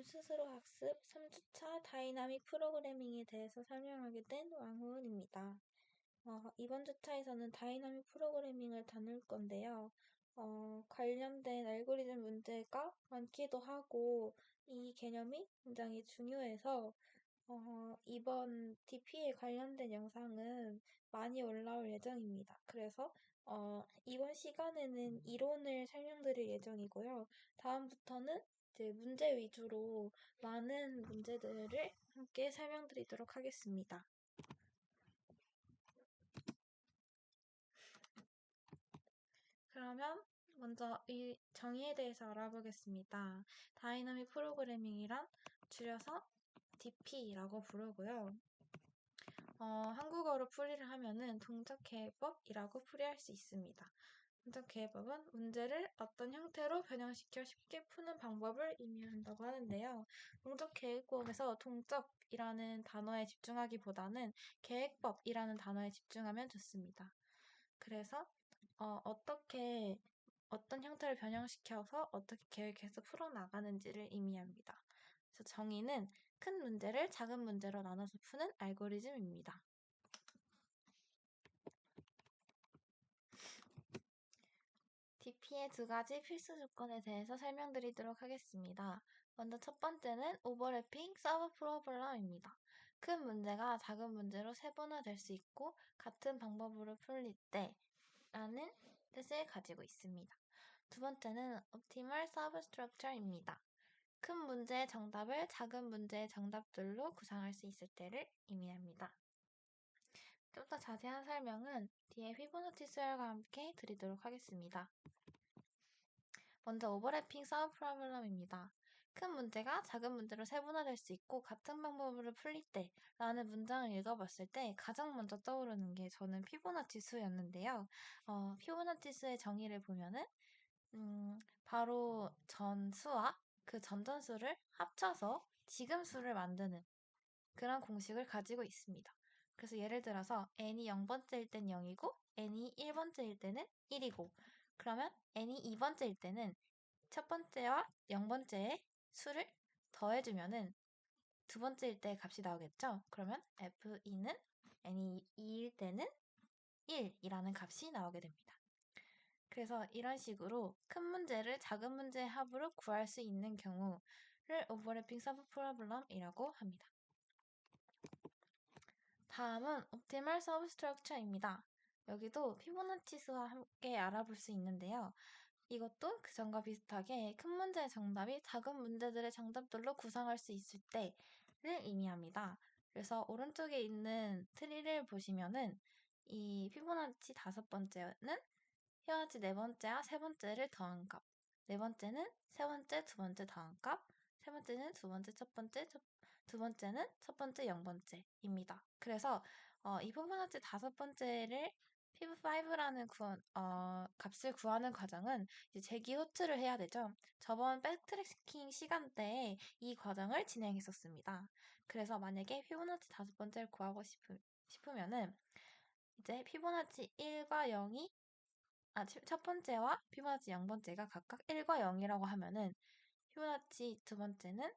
스스로 학습 3주차 다이나믹 프로그래밍에 대해서 설명하게 된 왕후은입니다. 이번 주차에서는 다이나믹 프로그래밍을 다룰 건데요. 관련된 알고리즘 문제가 많기도 하고 이 개념이 굉장히 중요해서 이번 DP에 관련된 영상은 많이 올라올 예정입니다. 그래서 이번 시간에는 이론을 설명드릴 예정이고요. 다음부터는 이제 문제 위주로 많은 문제들을 함께 설명드리도록 하겠습니다. 그러면 먼저 이 정의에 대해서 알아보겠습니다. 다이나믹 프로그래밍이란 줄여서 DP라고 부르고요. 한국어로 풀이를 하면은 동적 계획법이라고 풀이할 수 있습니다. 동적 계획법은 문제를 어떤 형태로 변형시켜 쉽게 푸는 방법을 의미한다고 하는데요. 동적 계획법에서 동적이라는 단어에 집중하기보다는 계획법이라는 단어에 집중하면 좋습니다. 그래서 어떤 형태를 변형시켜서 어떻게 계획해서 풀어나가는지를 의미합니다. 그래서 정의는 큰 문제를 작은 문제로 나눠서 푸는 알고리즘입니다. DP의 두 가지 필수 조건에 대해서 설명드리도록 하겠습니다. 먼저 첫 번째는 오버래핑 서브 프로블럼입니다. 큰 문제가 작은 문제로 세분화될 수 있고 같은 방법으로 풀릴 때라는 뜻을 가지고 있습니다. 두 번째는 옵티멀 서브 스트럭처입니다. 큰 문제의 정답을 작은 문제의 정답들로 구상할 수 있을 때를 의미합니다. 좀 더 자세한 설명은 뒤에 피보나치 수열과 함께 드리도록 하겠습니다. 먼저 오버래핑 서브 프로블럼입니다. 큰 문제가 작은 문제로 세분화될 수 있고 같은 방법으로 풀릴 때 라는 문장을 읽어봤을 때 가장 먼저 떠오르는 게 저는 피보나치 수였는데요. 피보나치 수의 정의를 보면은 바로 전수와 그 전전수를 합쳐서 지금수를 만드는 그런 공식을 가지고 있습니다. 그래서 예를 들어서 n이 0번째일 땐 0이고 n이 1번째일 때는 1이고 그러면 n이 2번째일 때는 첫 번째와 0번째의 수를 더해주면은 두 번째일 때 값이 나오겠죠? 그러면 f2는 n이 2일 때는 1이라는 값이 나오게 됩니다. 그래서 이런 식으로 큰 문제를 작은 문제의 합으로 구할 수 있는 경우를 오버래핑 서브 프로블럼이라고 합니다. 다음은 옵티멀 서브 스트럭처입니다. 여기도 피보나치 수와 함께 알아볼 수 있는데요. 이것도 그 전과 비슷하게 큰 문제의 정답이 작은 문제들의 정답들로 구성할 수 있을 때를 의미합니다. 그래서 오른쪽에 있는 트리를 보시면은 이 피보나치 5번째는 피보나치 4번째와 3번째를 더한 값, 4번째는 3번째, 2번째 더한 값, 3번째는 2번째, 첫 번째, 두 번째는 첫 번째, 0번째입니다. 그래서 이 피보나치 5번째를 피브5라는 값을 구하는 과정은 이제 재기 호출을 해야 되죠. 저번 백트래킹 시간대에 이 과정을 진행했었습니다. 그래서 만약에 피보나치 5번째를 구하고 싶으면은 이제 피보나치 1과 0이 첫 번째와 피보나치 0번째가 각각 1과 0이라고 하면은 피보나치 두 번째는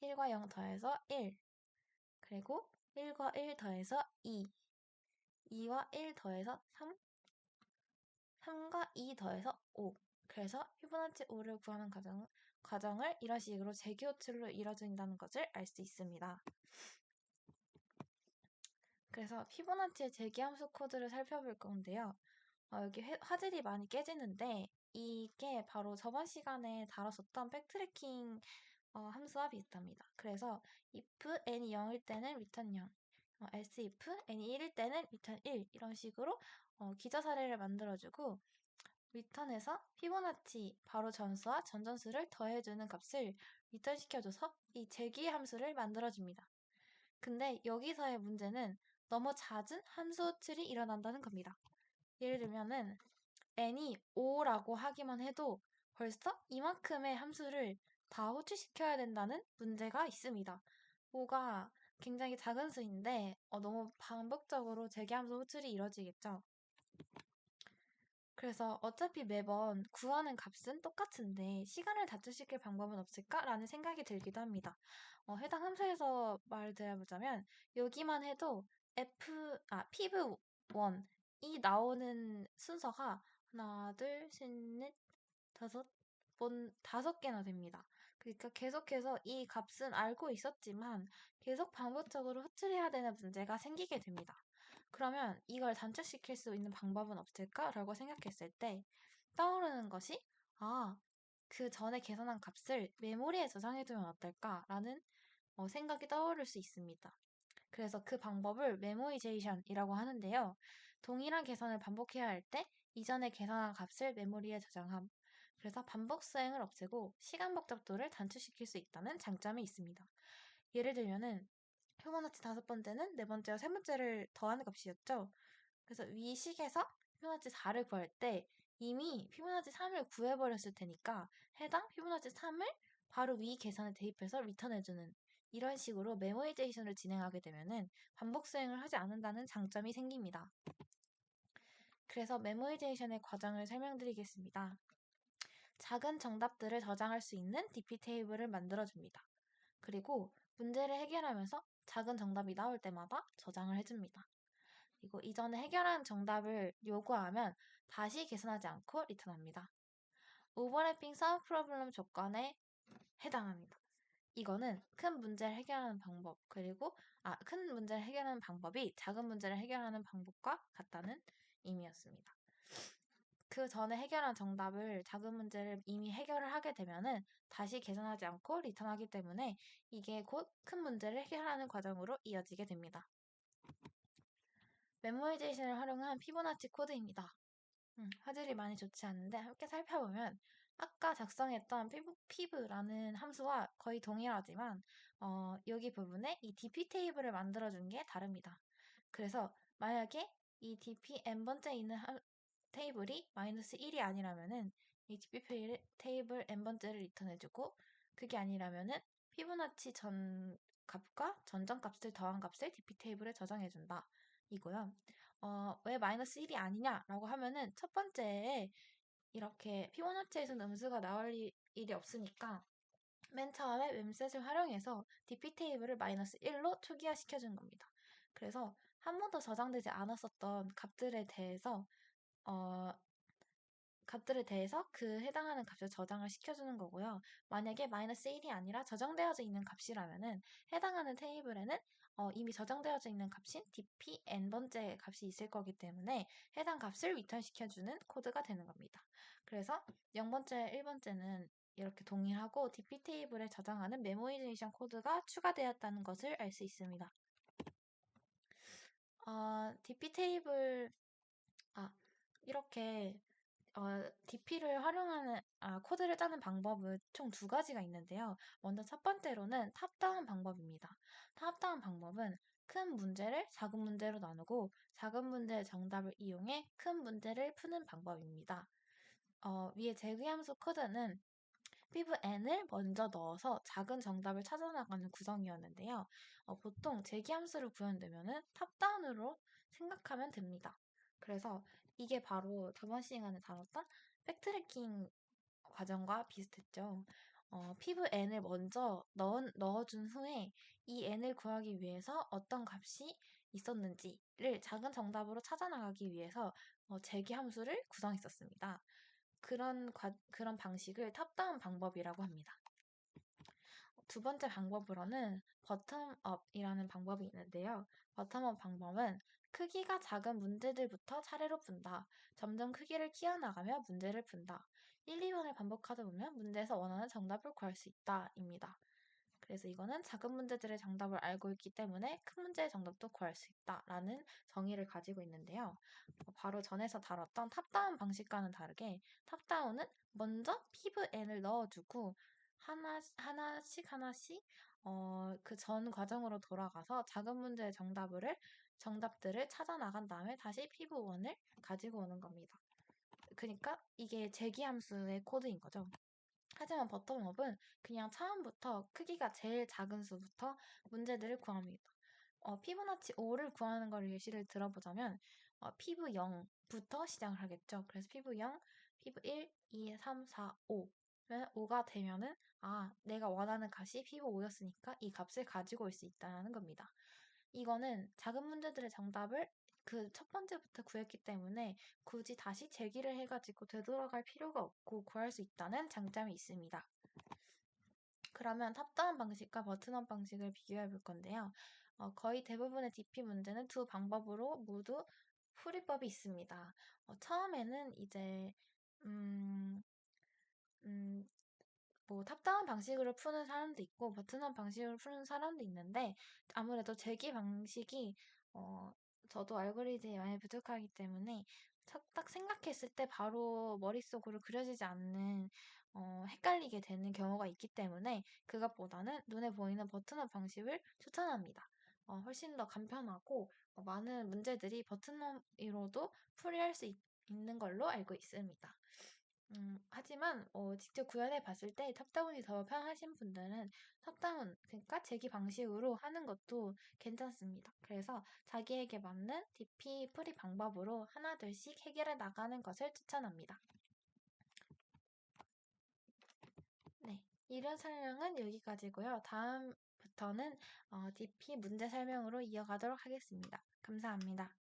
1과 0 더해서 1, 그리고 1과 1 더해서 2, 2와 1 더해서 3, 3과 2 더해서 5. 그래서 피보나치 5를 구하는 과정을 이런 식으로 재기호출로 이뤄진다는 것을 알 수 있습니다. 그래서 피보나치의 재기함수 코드를 살펴볼 건데요. 여기 화질이 많이 깨지는데 이게 바로 저번 시간에 다뤘었던 백트래킹 함수와 비슷합니다. 그래서 if n이 0일 때는 return 0, else if n이 1일 때는 return 1 이런 식으로 기저 사례를 만들어주고 return에서 피보나치 바로 전수와 전전수를 더해주는 값을 return 시켜줘서 이 재기 함수를 만들어줍니다. 근데 여기서의 문제는 너무 잦은 함수 호출이 일어난다는 겁니다. 예를 들면은 n이 5라고 하기만 해도 벌써 이만큼의 함수를 다 호출시켜야 된다는 문제가 있습니다. 5가 굉장히 작은 수인데 너무 반복적으로 재계함수 호출이 이루어지겠죠. 그래서 어차피 매번 구하는 값은 똑같은데 시간을 단축시킬 방법은 없을까라는 생각이 들기도 합니다. 해당 함수에서 말을 드려보자면 여기만 해도 piv1이 나오는 순서가 하나, 둘, 셋, 넷, 다섯 개나 됩니다. 그러니까 계속해서 이 값은 알고 있었지만 계속 반복적으로 호출해야 되는 문제가 생기게 됩니다. 그러면 이걸 단축시킬 수 있는 방법은 없을까라고 생각했을 때 떠오르는 것이 그 전에 계산한 값을 메모리에 저장해두면 어떨까라는 생각이 떠오를 수 있습니다. 그래서 그 방법을 메모이제이션이라고 하는데요. 동일한 계산을 반복해야 할 때 이전에 계산한 값을 메모리에 저장함. 그래서 반복 수행을 없애고 시간 복잡도를 단축시킬 수 있다는 장점이 있습니다. 예를 들면은 피보나치 다섯 번째는 네 번째와 세 번째를 더하는 값이었죠. 그래서 위 식에서 피보나치 4를 구할 때 이미 피보나치 3을 구해버렸을 테니까 해당 피보나치 3을 바로 위 계산에 대입해서 리턴해주는 이런 식으로 메모이제이션을 진행하게 되면은 반복 수행을 하지 않는다는 장점이 생깁니다. 그래서 메모이제이션의 과정을 설명드리겠습니다. 작은 정답들을 저장할 수 있는 DP 테이블을 만들어줍니다. 그리고 문제를 해결하면서 작은 정답이 나올 때마다 저장을 해줍니다. 그리고 이전에 해결한 정답을 요구하면 다시 계산하지 않고 리턴합니다. 오버래핑 서브 프로블럼 조건에 해당합니다. 이거는 큰 문제를 해결하는 방법, 그리고 큰 문제를 해결하는 방법이 작은 문제를 해결하는 방법과 같다는 의미였습니다. 그 전에 해결한 정답을 작은 문제를 이미 해결을 하게 되면은 다시 계산하지 않고 리턴하기 때문에 이게 곧 큰 문제를 해결하는 과정으로 이어지게 됩니다. 메모이제이션을 활용한 피보나치 코드입니다. 화질이 많이 좋지 않은데 함께 살펴보면 아까 작성했던 piv라는 함수와 거의 동일하지만 여기 부분에 이 dp 테이블을 만들어준 게 다릅니다. 그래서 만약에 이 dp n번째 있는 테이블이 -1이 아니라면은 이 dp 테이블 n번째를 리턴해주고 그게 아니라면은 피보나치 전 값과 전전 값을 더한 값을 dp 테이블에 저장해준다. 이고요. 왜 -1이 아니냐라고 하면은 첫 번째에 이렇게 피보나치에서는 음수가 나올 일이 없으니까 맨 처음에 mem셋을 활용해서 dp 테이블을 -1로 초기화 시켜준 겁니다. 그래서 한 번도 저장되지 않았었던 값들에 대해서 그 해당하는 값을 저장을 시켜주는 거고요. 만약에 -1이 아니라 저장되어져 있는 값이라면은 해당하는 테이블에는 이미 저장되어져 있는 값인 dp n번째 값이 있을 거기 때문에 해당 값을 리턴 시켜주는 코드가 되는 겁니다. 그래서 0번째, 1번째는 이렇게 동일하고 dp 테이블에 저장하는 메모이제이션 코드가 추가되었다는 것을 알 수 있습니다. dp 테이블 이렇게 DP를 활용하는, 코드를 짜는 방법은 총 두 가지가 있는데요. 먼저 첫 번째로는 탑다운 방법입니다. 탑다운 방법은 큰 문제를 작은 문제로 나누고 작은 문제의 정답을 이용해 큰 문제를 푸는 방법입니다. 위에 제기함수 코드는 piv n을 먼저 넣어서 작은 정답을 찾아나가는 구성이었는데요. 보통 제기함수를 구현되면은 탑다운으로 생각하면 됩니다. 그래서 이게 바로 저번 시간에 다뤘던 팩트트래킹 과정과 비슷했죠. piv n을 먼저 넣어준 후에 이 n을 구하기 위해서 어떤 값이 있었는지를 작은 정답으로 찾아나가기 위해서 제기함수를 구성했었습니다. 그런 방식을 탑다운 방법이라고 합니다. 두 번째 방법으로는 버텀업이라는 방법이 있는데요. 버텀업 방법은 크기가 작은 문제들부터 차례로 푼다. 점점 크기를 키워나가며 문제를 푼다. 1, 2번을 반복하다 보면 문제에서 원하는 정답을 구할 수 있다. 입니다. 그래서 이거는 작은 문제들의 정답을 알고 있기 때문에 큰 문제의 정답도 구할 수 있다라는 정의를 가지고 있는데요. 바로 전에서 다뤘던 탑다운 방식과는 다르게 탑다운은 먼저 piv n을 넣어주고 하나씩 그 전 과정으로 돌아가서 작은 문제의 정답들을 찾아 나간 다음에 다시 piv 1을 가지고 오는 겁니다. 그러니까 이게 제기함수의 코드인 거죠. 하지만 버텀업은 그냥 처음부터 크기가 제일 작은 수부터 문제들을 구합니다. 피보나치 5를 구하는 걸 예시를 들어보자면 피부 0부터 시작을 하겠죠. 그래서 피부 0, 피부 1, 2, 3, 4, 5. 5가 되면은 내가 원하는 값이 피부 5였으니까 이 값을 가지고 올 수 있다는 겁니다. 이거는 작은 문제들의 정답을 그 첫 번째부터 구했기 때문에 굳이 다시 재기를 해가지고 되돌아갈 필요가 없고 구할 수 있다는 장점이 있습니다. 그러면 탑다운 방식과 버튼업 방식을 비교해 볼 건데요. 거의 대부분의 DP 문제는 두 방법으로 모두 풀이법이 있습니다. 처음에는 이제 음, 음, 뭐 탑다운 방식으로 푸는 사람도 있고 버튼업 방식으로 푸는 사람도 있는데 아무래도 재기 방식이 저도 알고리즘이 많이 부족하기 때문에 딱 생각했을 때 바로 머릿속으로 그려지지 않는 헷갈리게 되는 경우가 있기 때문에 그것보다는 눈에 보이는 버튼업 방식을 추천합니다. 훨씬 더 간편하고 많은 문제들이 버튼업으로도 풀이할 수 있는 걸로 알고 있습니다. 하지만 직접 구현해 봤을 때 탑다운이 더 편하신 분들은 탑다운, 그러니까 재기 방식으로 하는 것도 괜찮습니다. 그래서 자기에게 맞는 DP 풀이 방법으로 하나둘씩 해결해 나가는 것을 추천합니다. 네, 이런 설명은 여기까지고요. 다음부터는 DP 문제 설명으로 이어가도록 하겠습니다. 감사합니다.